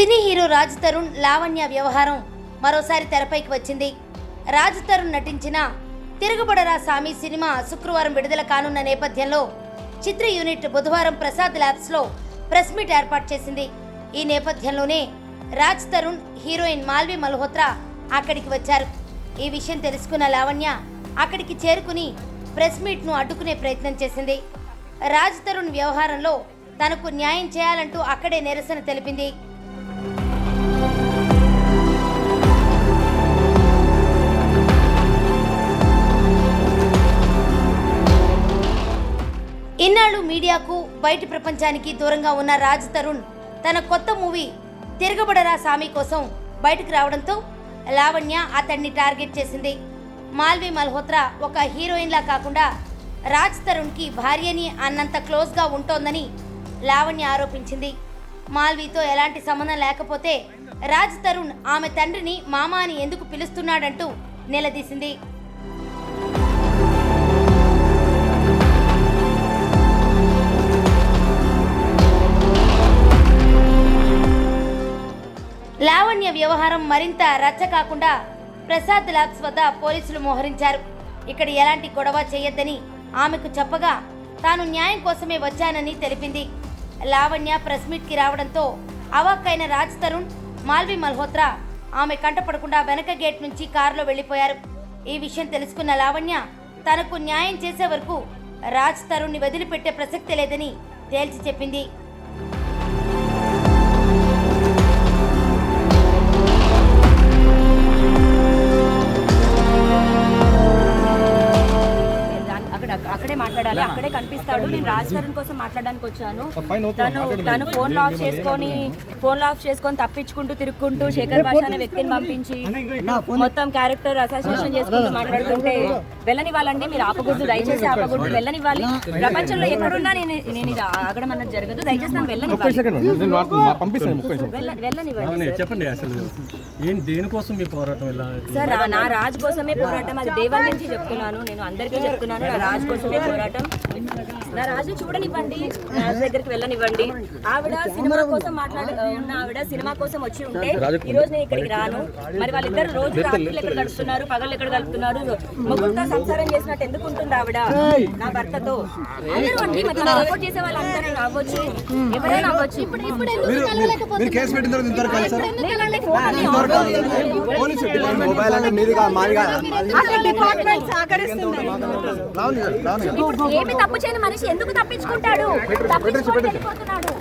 Cine hero Raj Tarun Lavanya వ్యవహారం మరోసారి తెరపైకి వచ్చింది. రాజ్ తరుణ్ నటించిన తిరుగుబడరా సామి సినిమా శుక్రవారం విడుదల కానున్న నేపథ్యంలో చిత్ర యూనిట్ బుధవారం ప్రసాద్ ల్యాబ్స్ లో ప్రెస్ మీట్ ఏర్పాటు చేసింది. ఈ నేపథ్యంలోనే రాజ్ తరుణ్, హీరోయిన్ మాల్వి మల్హోత్రా అక్కడికి వచ్చారు. ఈ విషయం తెలుసుకున్న లావణ్య అక్కడికి చేరుకుని ప్రెస్ మీట్ ను అడ్డుకునే ప్రయత్నం చేసింది. రాజ్ తరుణ్ వ్యవహారంలో తనకు న్యాయం చేయాలంటూ అక్కడే నిరసన తెలిపింది. ఇన్నాళ్ళు మీడియాకు, బయటి ప్రపంచానికి దూరంగా ఉన్న రాజ్ తరుణ్ తన కొత్త మూవీ తిరగబడరా సామి కోసం బయటకు రావడంతో లావణ్య అతన్ని టార్గెట్ చేసింది. మాల్వి మల్హోత్రా ఒక హీరోయిన్లా కాకుండా రాజ్ తరుణ్కి భార్యని అన్నంత క్లోజ్గా ఉంటోందని లావణ్య ఆరోపించింది. మాల్వీతో ఎలాంటి సంబంధం లేకపోతే రాజ్ తరుణ్ ఆమె తండ్రిని మామ అని ఎందుకు పిలుస్తున్నాడంటూ నిలదీసింది. లావణ్య వ్యవహారం మరింత రచ్చ కాకుండా ప్రసాద్ ల్యాబ్స్ వద్ద పోలీసులు మోహరించారు. ఇక్కడ ఎలాంటి గొడవ చేయొద్దని ఆమెకు చెప్పగా తాను న్యాయం కోసమే వచ్చానని తెలిపింది. లావణ్య ప్రెస్ మీట్కి రావడంతో అవాక్కైన రాజ్ తరుణ్, మాల్వి మల్హోత్రా ఆమె కంటపడకుండా వెనక గేట్ నుంచి కారులో వెళ్లిపోయారు. ఈ విషయం తెలుసుకున్న లావణ్య తనకు న్యాయం చేసే వరకు రాజ్ తరుణ్ని వదిలిపెట్టే ప్రసక్తి లేదని తేల్చి చెప్పింది. అక్కడే మాట్లాడాలి, అక్కడే కనిపిస్తాడు. నేను రాజ్ తరుణ్ కోసం మాట్లాడడానికి వచ్చాను. తను ఫోన్ లాక్ చేసుకొని తప్పించుకుంటూ తిరుక్కుంటూ శేఖర్ భాష అనే వ్యక్తిని పంపించి మొత్తం క్యారెక్టర్ అసోసియేషన్ చేసుకుంటూ మాట్లాడుతుంటే వెళ్ళనివ్వాలండి, మీరు ఆపకూడదు, దయచేసి ఆపకూడదు, వెళ్ళనివ్వాలి. ప్రపంచంలో ఎక్కడున్నా నేను ఇది ఆగడం అన్నది జరగదు, దయచేసి నన్ను వెళ్ళనివ్వాలి. చెప్పండి అసలు దేనికోసం మీ పోరాటం? సార్, నా రాజ్ కోసమే పోరాటం. అది దేవన్ నుంచి చెప్తున్నాను, నేను అందరికీ చెప్తున్నాను. నా రాజ్ కోసమే పోరాటం. నా రాజు చూడనివ్వండి, రాజు దగ్గరికి వెళ్ళనివ్వండి. ఆవిడ సినిమా కోసం ఉన్న ఆవిడ సినిమా కోసం వచ్చి ఉంటే ఈ రోజు నేను ఇక్కడికి రాను. మరి వాళ్ళిద్దరు రోజు రాత్రులు ఎక్కడ గడుపుతున్నారు, పగలు ఎక్కడ గడుపుతున్నారు, మొగుడుతో సంసారం చేసినట్టు ఎందుకు ఉంటుంది ఆవిడ నా భర్తతో? అందరూ అండి, మరి సపోర్ట్ చేసే వాళ్ళందరూ అవ్వచ్చు, ఎవరైనా అవ్వచ్చు. ఏమి తప్పు చేయని మనిషి ఎందుకు తప్పించుకుంటాడు? తప్పించుకుంటాడు.